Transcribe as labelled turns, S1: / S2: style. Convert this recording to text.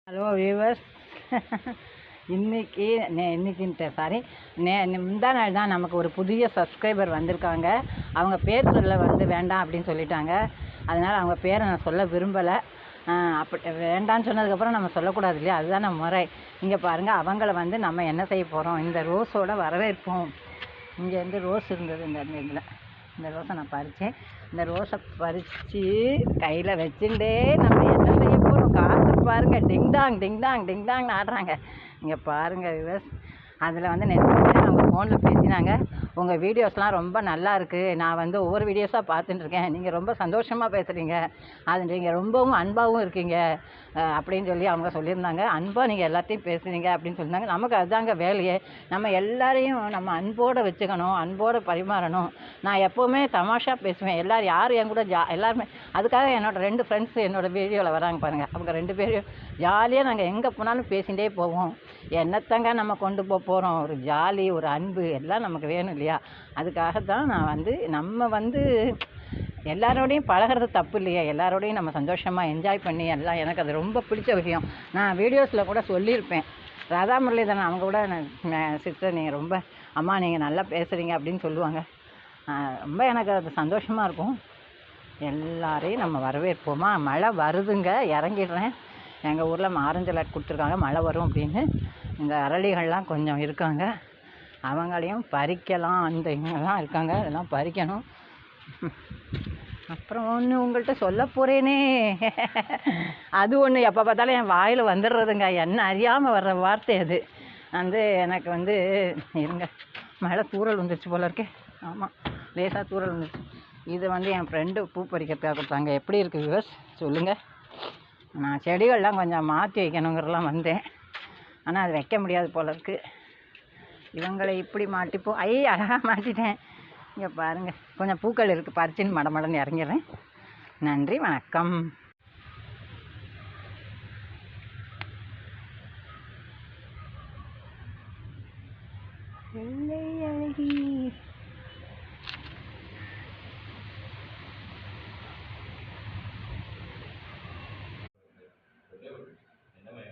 S1: Hello viewers. இன்னைக்கின்ட்டு sorry முந்தா நாள் தான் நமக்கு ஒரு புதிய சப்ஸ்கிரைபர் வந்திருக்காங்க. அவங்க பேர் சொல்ல வேண்டாம் அப்படின்னு சொல்லிட்டாங்க. அதனால் அவங்க பேரை நான் சொல்ல விரும்பலை. அப்படி வேண்டான்னு சொன்னதுக்கப்புறம் நம்ம சொல்லக்கூடாது இல்லையா, அதுதான் நம்ம முறை. இங்கே பாருங்கள், அவங்கள நம்ம என்ன செய்ய போகிறோம், இந்த ரோஸோட வரவேற்போம். இங்கேருந்து ரோஸ் இருந்தது, இந்த ரோஸை நான் பறித்தேன். இந்த ரோஸை பறித்து கையில் வச்சுட்டே நம்ம என்ன செய்ய போகிறோம், காற்று பாருங்கள், டிங்டாங் டிங்டாங் டிங்டாங்னு ஆடுறாங்க. இங்கே பாருங்கள் விவஸ். அதில் நிறைய பேர் அவங்க ஃபோனில் பேசினாங்க, உங்கள் வீடியோஸ்லாம் ரொம்ப நல்லா இருக்குது, நான் ஒவ்வொரு வீடியோஸாக பார்த்துட்டுருக்கேன், நீங்கள் ரொம்ப சந்தோஷமாக பேசுகிறீங்க, அது நீங்கள் ரொம்பவும் அன்பாகவும் இருக்கீங்க அப்படின்னு சொல்லி அவங்க சொல்லியிருந்தாங்க. அன்பாக நீங்கள் எல்லாத்தையும் பேசுகிறீங்க அப்படின்னு சொல்லியிருந்தாங்க. நமக்கு அதுதாங்க வேலையே. நம்ம எல்லாரையும் நம்ம அன்போடு வச்சுக்கணும், அன்போடு பரிமாறணும். நான் எப்போவுமே தமாஷா பேசுவேன். யார் என் கூட எல்லாருமே. அதுக்காக என்னோடய 2 ஃப்ரெண்ட்ஸு என்னோடய வீடியோவில் வராங்க பாருங்கள். அவங்க 2 பேரும் ஜாலியாக நாங்கள் எங்கே போனாலும் பேசிகிட்டே போவோம். என்னத்தங்க நம்ம கொண்டு போகிறோம், ஒரு ஜாலி, ஒரு அன்பு எல்லாம் நமக்கு வேணும் இல்லையா. அதுக்காக தான் நான் நம்ம எல்லாரோடையும் பழகிறது தப்பு இல்லையா, எல்லாரோடையும் நம்ம சந்தோஷமாக என்ஜாய் பண்ணி எல்லாம், எனக்கு அது ரொம்ப பிடிச்ச விஷயம். நான் வீடியோஸில் கூட சொல்லியிருப்பேன். ராதா முரளிதரன் அவங்க கூட சிஸ்டர் நீங்கள் ரொம்ப அம்மா நீங்கள் நல்லா பேசுகிறீங்க அப்படின்னு சொல்லுவாங்க. ரொம்ப எனக்கு அது சந்தோஷமாக இருக்கும். எல்லாரையும் நம்ம வரவேற்போமா. மழை வருதுங்க, இறங்கிடுறேன். எங்கள் ஊரில் ஆரஞ்சு அலர்ட் கொடுத்துருக்காங்க, மழை வரும் அப்படின்னு. இந்த அரளிகள்லாம் கொஞ்சம் இருக்காங்க, அவங்களையும் பறிக்கலாம். இங்கெல்லாம் இருக்காங்க, அதெல்லாம் பறிக்கணும். அப்புறம் ஒன்று உங்கள்கிட்ட சொல்ல போகிறேனே, அது ஒன்று எப்போ பார்த்தாலும் என் வாயில் வந்துடுறதுங்க, என்ன அறியாமல் வர்ற வார்த்தை அது. எனக்கு இருங்க, மழை தூறல் வந்துடுச்சு போல இருக்கே. ஆமாம், லேசாக தூறல் வந்துடுச்சு. இது என் ஃப்ரெண்டு பூ பறிக்கிறதுக்காக கொடுத்தாங்க. எப்படி இருக்குது வியூவர்ஸ் சொல்லுங்கள். நான் செடிகள்லாம் கொஞ்சம் மாற்றி வைக்கணுங்கிறலாம் வந்தேன், ஆனால் அது வைக்க முடியாது போல இருக்குது. இவங்களை இப்படி மாட்டிப்போம். அழகாக மாட்டிட்டேன். இங்கே பாருங்கள், கொஞ்சம் பூக்கள் இருக்குது, பறிச்சுன்னு மடமடன்னு இறங்கிடுறேன். நன்றி, வணக்கம். வெள்ளை அழகி. என்னமே